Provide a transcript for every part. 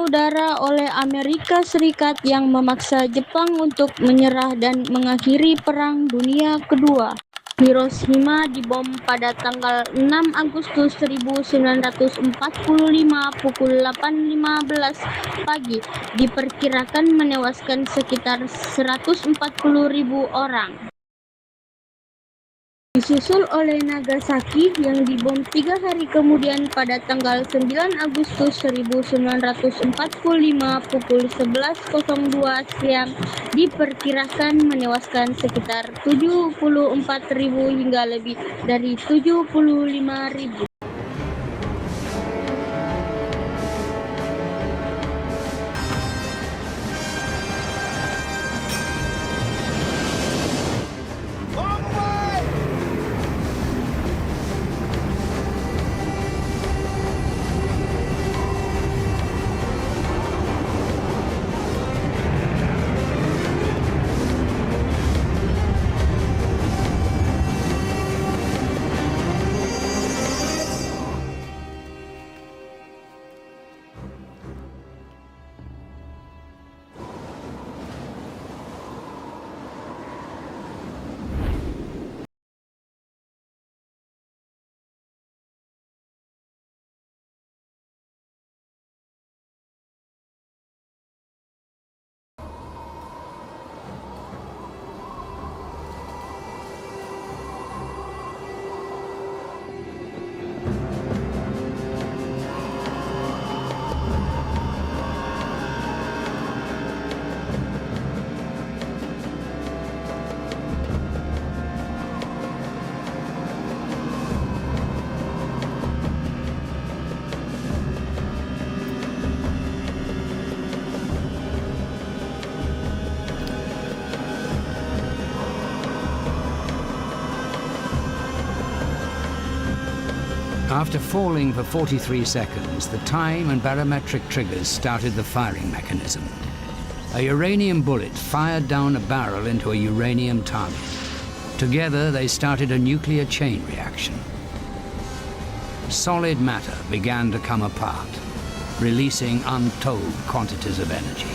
udara oleh Amerika Serikat yang memaksa Jepang untuk menyerah dan mengakhiri Perang Dunia Kedua. Hiroshima dibom pada tanggal 6 Agustus 1945 pukul 8.15 pagi, diperkirakan menewaskan sekitar 140.000 orang. Disusul oleh Nagasaki yang dibom 3 hari kemudian pada tanggal 9 Agustus 1945 pukul 11.02 siang, diperkirakan menewaskan sekitar 74.000 hingga lebih dari 75.000. After falling for 43 seconds, the time and barometric triggers started the firing mechanism. A uranium bullet fired down a barrel into a uranium target. Together, they started a nuclear chain reaction. Solid matter began to come apart, releasing untold quantities of energy.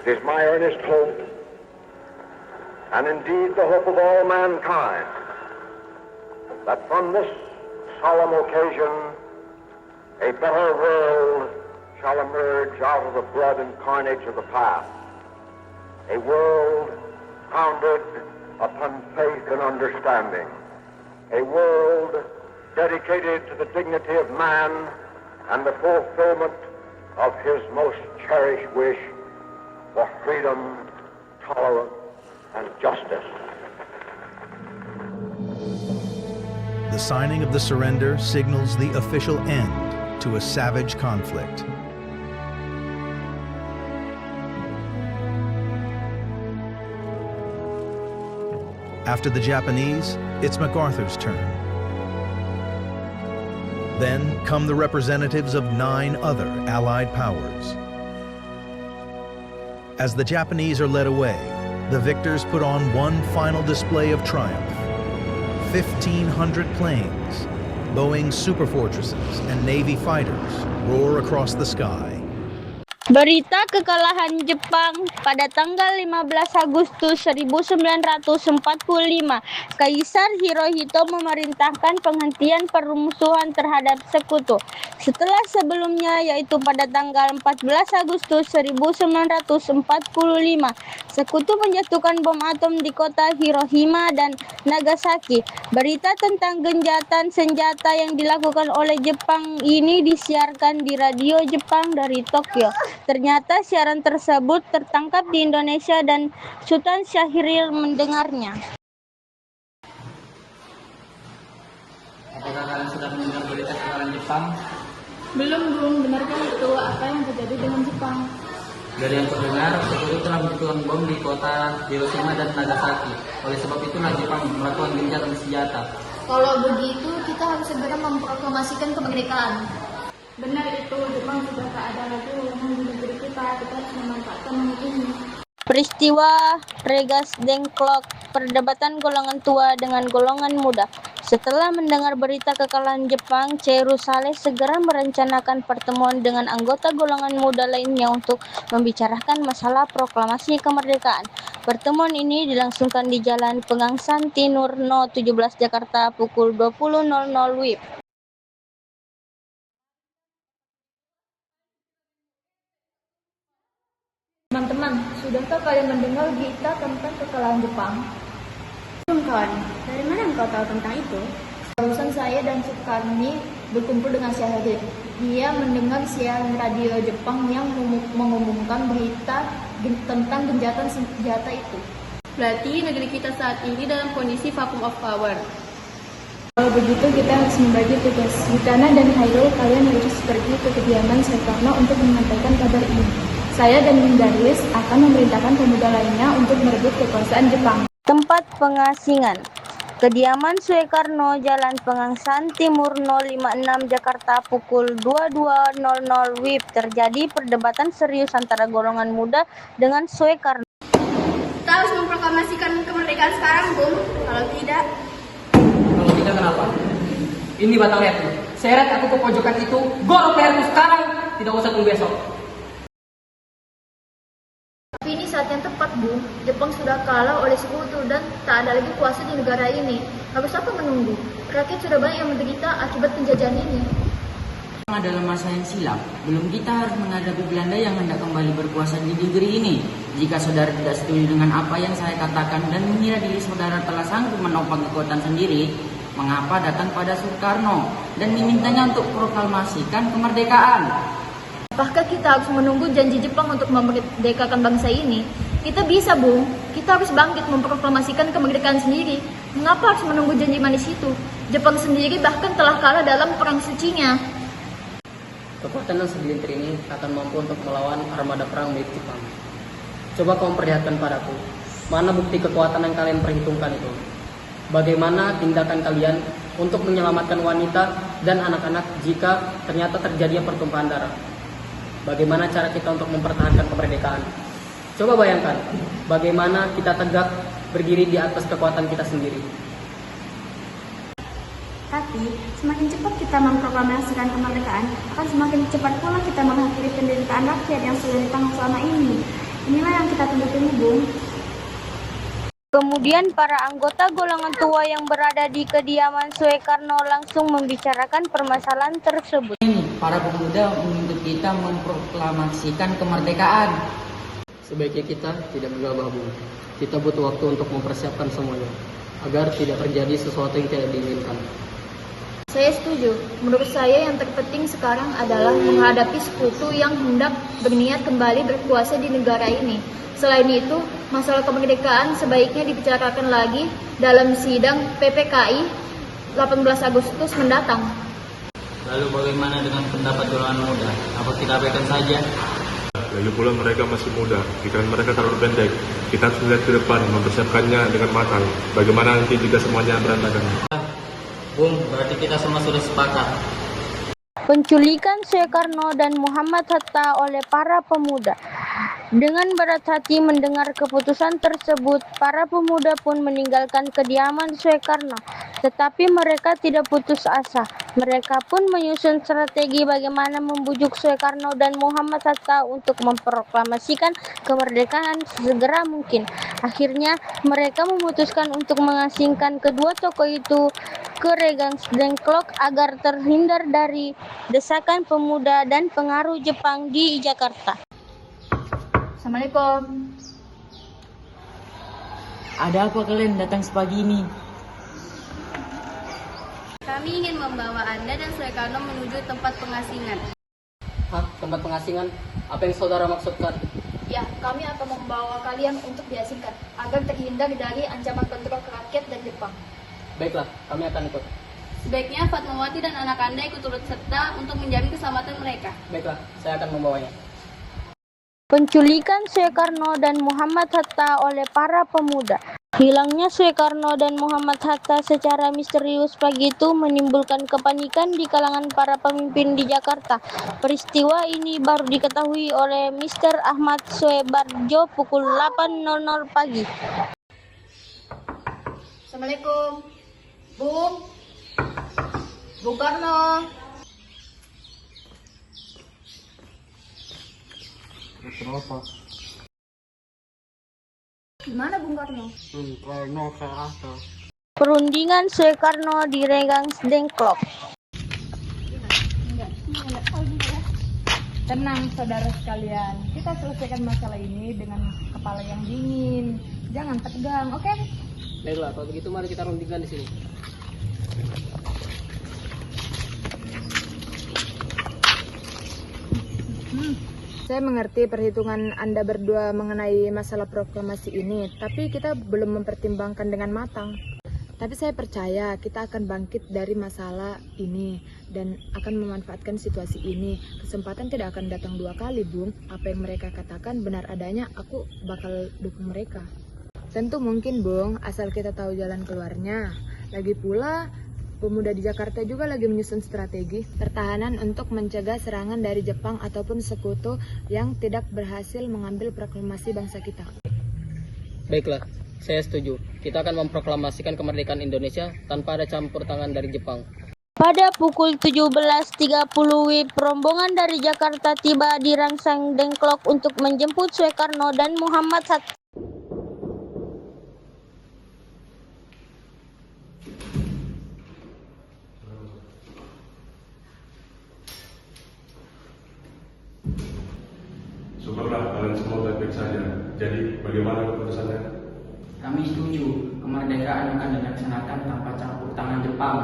It is my earnest hope, and indeed the hope of all mankind, that from this solemn occasion a better world shall emerge out of the blood and carnage of the past, a world founded upon faith and understanding, a world dedicated to the dignity of man and the fulfillment of his most cherished wish for freedom, tolerance, and justice. The signing of the surrender signals the official end to a savage conflict. After the Japanese, it's MacArthur's turn. Then come the representatives of 9 other Allied powers. As the Japanese are led away, the victors put on one final display of triumph. 1,500 planes, Boeing Superfortresses, and Navy fighters roar across the sky. Berita kekalahan Jepang pada tanggal 15 Agustus 1945. Kaisar Hirohito memerintahkan penghentian permusuhan terhadap sekutu. Setelah sebelumnya, yaitu pada tanggal 14 Agustus 1945, sekutu menjatuhkan bom atom di kota Hiroshima dan Nagasaki. Berita tentang gencatan senjata yang dilakukan oleh Jepang ini disiarkan di radio Jepang dari Tokyo. Ternyata siaran tersebut tertangkap di Indonesia dan Sultan Syahrir mendengarnya. Apakah kalian sudah mendengar berita kekalahan Jepang? Belum, benarkah itu apa yang terjadi dengan Jepang? Dari yang terdengar, sekutu telah menjatuhkan bom di kota Hiroshima dan Nagasaki. Oleh sebab itulah Jepang melakukan gencatan senjata. Kalau begitu, kita harus segera memproklamasikan kemerdekaan. Benar itu, Jepang sudah tak ada lagi wewenang di negeri kita. Kita harus memanfaatkan momen ini. Peristiwa Regas Dengklok, perdebatan golongan tua dengan golongan muda. Setelah mendengar berita kekalahan Jepang, Cheiru Saleh segera merencanakan pertemuan dengan anggota golongan muda lainnya untuk membicarakan masalah proklamasi kemerdekaan. Pertemuan ini dilangsungkan di Jalan Pegangsaan Timur No. 17 Jakarta pukul 20.00 WIB. Teman-teman, sudahkah kalian mendengar berita tentang kekalahan Jepang? Belum kawan, dari mana engkau tahu tentang itu? Barusan saya dan Sukarni berkumpul dengan Syahrir. Dia mendengar siaran radio Jepang yang mengumumkan berita tentang gencatan senjata itu. Berarti negeri kita saat ini dalam kondisi vacuum of power. Kalau begitu kita harus membagi tugas. Yutana dan Hairul, kalian harus pergi ke kediaman Soekarno untuk menyampaikan kabar ini. Saya dan Mindaris akan memerintahkan pemuda lainnya untuk merebut kekuasaan Jepang. Tempat pengasingan. Kediaman Soekarno, Jalan Pegangsaan Timur 056 Jakarta pukul 22.00 WIB. Terjadi perdebatan serius antara golongan muda dengan Soekarno. Kita harus memproklamasikan kemerdekaan sekarang, Bung. Kalau tidak kenapa? Ini batang leherku. Seret aku ke pojokan itu, golok leherku sekarang. Tidak usah tunggu besok. Tapi ini saat yang tepat, Bu. Jepang sudah kalah oleh sekutu dan tak ada lagi kuasa di negara ini. Harus apa menunggu? Rakyat sudah banyak yang menderita akibat penjajahan ini. Adalah masa yang silam. Belum kita harus menghadapi Belanda yang hendak kembali berkuasa di negeri ini. Jika saudara tidak setuju dengan apa yang saya katakan dan mengira diri saudara telah sanggup menopang kekuatan sendiri, mengapa datang pada Soekarno dan dimintanya untuk proklamasikan kemerdekaan? Apakah kita harus menunggu janji Jepang untuk memerdekakan bangsa ini? Kita bisa, Bung. Kita harus bangkit memproklamasikan kemerdekaan sendiri. Mengapa harus menunggu janji manis itu? Jepang sendiri bahkan telah kalah dalam perang sucinya. Kekuatan yang segelintir ini akan mampu untuk melawan armada perang milik Jepang. Coba kau perlihatkan padaku, mana bukti kekuatan yang kalian perhitungkan itu? Bagaimana tindakan kalian untuk menyelamatkan wanita dan anak-anak jika ternyata terjadi pertumpahan darah? Bagaimana cara kita untuk mempertahankan kemerdekaan? Coba bayangkan, bagaimana kita tegak berdiri di atas kekuatan kita sendiri. Tapi, semakin cepat kita memproklamasikan kemerdekaan, akan semakin cepat pula kita mengakhiri penderitaan rakyat yang sudah ditanggung selama ini. Inilah yang kita tunggu-tunggu, Bung. Kemudian para anggota golongan tua yang berada di kediaman Soekarno langsung membicarakan permasalahan tersebut. Para pemuda menuntut kita memproklamasikan kemerdekaan. Sebaiknya kita tidak gegabah, Bu. Kita butuh waktu untuk mempersiapkan semuanya, agar tidak terjadi sesuatu yang tidak diinginkan. Saya setuju. Menurut saya yang terpenting sekarang adalah menghadapi sekutu yang hendak berniat kembali berkuasa di negara ini. Selain itu, masalah kemerdekaan sebaiknya dibicarakan lagi dalam sidang PPKI 18 Agustus mendatang. Lalu bagaimana dengan pendapat golongan muda? Apa kita abaikan saja? Lalu pula mereka masih muda, pikiran mereka terlalu pendek. Kita harus melihat ke depan, mempersiapkannya dengan matang. Bagaimana nanti jika semuanya berantakan? Bung, berarti kita semua sudah sepakat. Penculikan Soekarno dan Muhammad Hatta oleh para pemuda. Dengan berat hati mendengar keputusan tersebut, para pemuda pun meninggalkan kediaman Soekarno. Tetapi mereka tidak putus asa. Mereka pun menyusun strategi bagaimana membujuk Soekarno dan Muhammad Hatta untuk memproklamasikan kemerdekaan sesegera mungkin. Akhirnya, mereka memutuskan untuk mengasingkan kedua tokoh itu ke Rengas Dengklok agar terhindar dari desakan pemuda dan pengaruh Jepang di Jakarta. Assalamualaikum. Ada apa kalian datang sepagi ini? Kami ingin membawa Anda dan Soekarno menuju tempat pengasingan. Hah, tempat pengasingan? Apa yang saudara maksudkan? Ya, kami akan membawa kalian untuk diasingkan agar terhindar dari ancaman kontrol rakyat dan Jepang. Baiklah, kami akan ikut. Sebaiknya Fatmawati dan anak Anda ikut turut serta untuk menjamin keselamatan mereka. Baiklah, saya akan membawanya. Penculikan Soekarno dan Muhammad Hatta oleh para pemuda. Hilangnya Soekarno dan Muhammad Hatta secara misterius pagi itu menimbulkan kepanikan di kalangan para pemimpin di Jakarta. Peristiwa ini baru diketahui oleh Mr. Ahmad Soebardjo pukul 8.00 pagi. Assalamualaikum. Bung Karno. Kenapa? Gimana Bung Karno? Karena saya rasa. Perundingan Soekarno di Rengas Dengklok. Tenang saudara sekalian, kita selesaikan masalah ini dengan kepala yang dingin. Jangan tegang, oke? Baiklah, kalau begitu mari kita rundingkan di sini. Saya mengerti perhitungan Anda berdua mengenai masalah proklamasi ini, tapi kita belum mempertimbangkan dengan matang. Tapi saya percaya kita akan bangkit dari masalah ini dan akan memanfaatkan situasi ini. Kesempatan tidak akan datang dua kali, Bung. Apa yang mereka katakan benar adanya, aku bakal dukung mereka. Tentu mungkin, Bung, asal kita tahu jalan keluarnya. Lagi pula, pemuda di Jakarta juga lagi menyusun strategi pertahanan untuk mencegah serangan dari Jepang ataupun sekutu yang tidak berhasil mengambil proklamasi bangsa kita. Baiklah, saya setuju. Kita akan memproklamasikan kemerdekaan Indonesia tanpa ada campur tangan dari Jepang. Pada pukul 17.30 WIB, rombongan dari Jakarta tiba di Rengas Dengklok untuk menjemput Soekarno dan Muhammad Hatta. Syukurlah kalian semua baik-baik saja. Jadi bagaimana keputusannya? Kami setuju, kemerdekaan akan dilaksanakan tanpa campur tangan Jepang.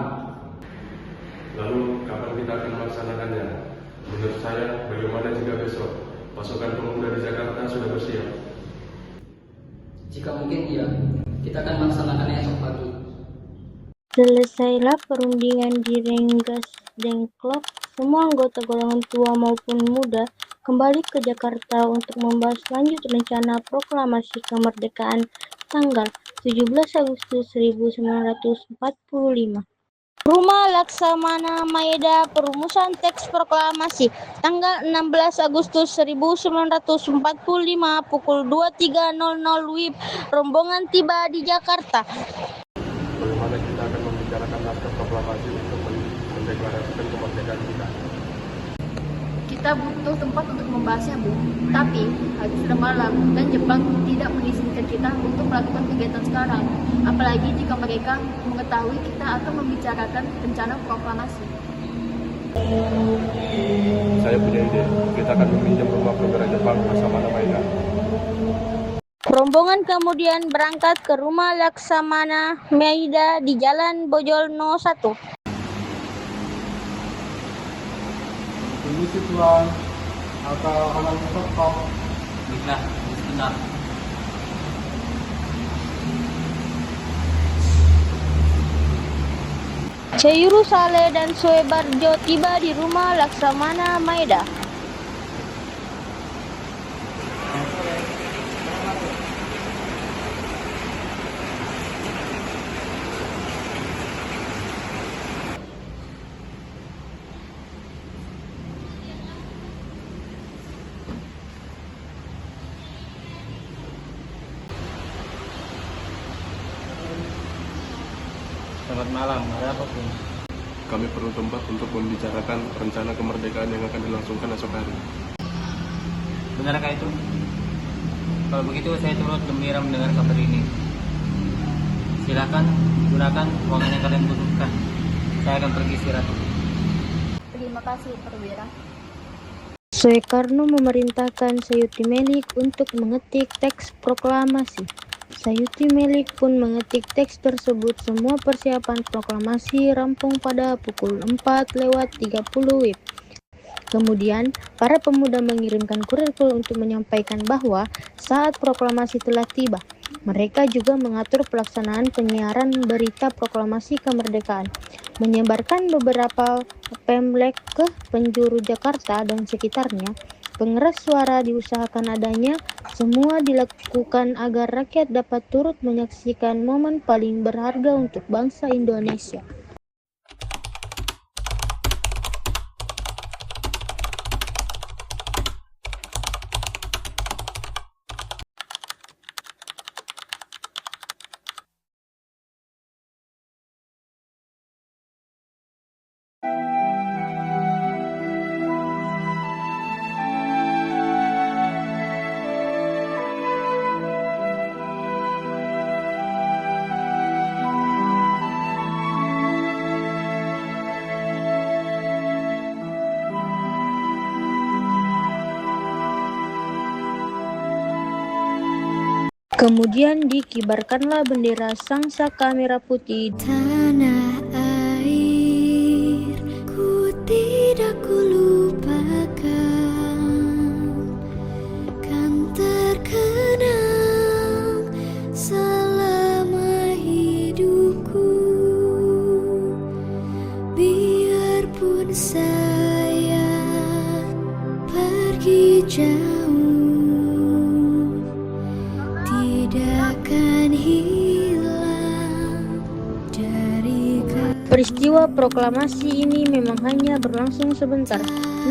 Lalu kapan kita akan melaksanakannya? Menurut saya, bagaimana jika besok pasukan pemuda di Jakarta sudah bersiap? Jika mungkin iya, kita akan melaksanakannya esok pagi. Selesailah perundingan di Rengas Dengklok. Semua anggota golongan tua maupun muda kembali ke Jakarta untuk membahas lanjut rencana proklamasi kemerdekaan tanggal 17 Agustus 1945. Rumah Laksamana Maeda, perumusan teks proklamasi tanggal 16 Agustus 1945 pukul 23.00 WIB. Rombongan tiba di Jakarta. Bagaimana kita akan membicarakan naskah proklamasi untuk mendeklarasikan kemerdekaan kita? Kita butuh tempat untuk membahasnya, Bu. Tapi, hari sudah malam dan Jepang tidak mengizinkan kita untuk melakukan kegiatan sekarang. Apalagi jika mereka mengetahui kita akan membicarakan rencana proklamasi. Saya punya ide. Kita akan meminjam rumah perwira Jepang Laksamana Maeda. Rombongan kemudian berangkat ke rumah Laksamana Maeda di Jalan Bojolno 1. Permisi Tuan, atau aman stop. Baiklah, sebentar. Cheyuru Saleh dan Soebardjo tiba di rumah Laksamana Maeda. Selamat malam, ada apa pun? Kami perlu tempat untuk membicarakan rencana kemerdekaan yang akan dilangsungkan esok hari. Benarkah itu? Kalau begitu saya turut gembira mendengar kabar ini. Silakan gunakan ruangan yang kalian butuhkan. Saya akan pergi istirahat. Terima kasih, Perwira. Soekarno memerintahkan Sayuti Melik untuk mengetik teks proklamasi. Sayuti Melik pun mengetik teks tersebut. Semua persiapan proklamasi rampung pada pukul 4:30 WIB. Kemudian, para pemuda mengirimkan kurir untuk menyampaikan bahwa saat proklamasi telah tiba. Mereka juga mengatur pelaksanaan penyiaran berita proklamasi kemerdekaan, menyebarkan beberapa pamflet ke penjuru Jakarta dan sekitarnya. Pengeras suara diusahakan adanya. Semua dilakukan agar rakyat dapat turut menyaksikan momen paling berharga untuk bangsa Indonesia. Kemudian dikibarkanlah bendera Sangsaka merah putih. Tanah air ku tidak kulupakan, kan terkenang selama hidupku. Biarpun saya pergi jauh, Peristiwa proklamasi ini memang hanya berlangsung sebentar,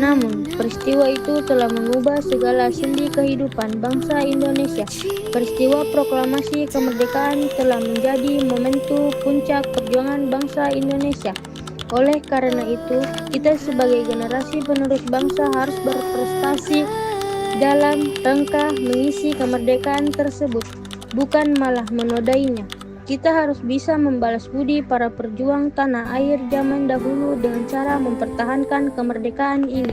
namun peristiwa itu telah mengubah segala sendi kehidupan bangsa Indonesia. Peristiwa proklamasi kemerdekaan telah menjadi momentum puncak perjuangan bangsa Indonesia. Oleh karena itu, kita sebagai generasi penerus bangsa harus berprestasi dalam rangka mengisi kemerdekaan tersebut, bukan malah menodainya. Kita harus bisa membalas budi para perjuang tanah air zaman dahulu dengan cara mempertahankan kemerdekaan ini.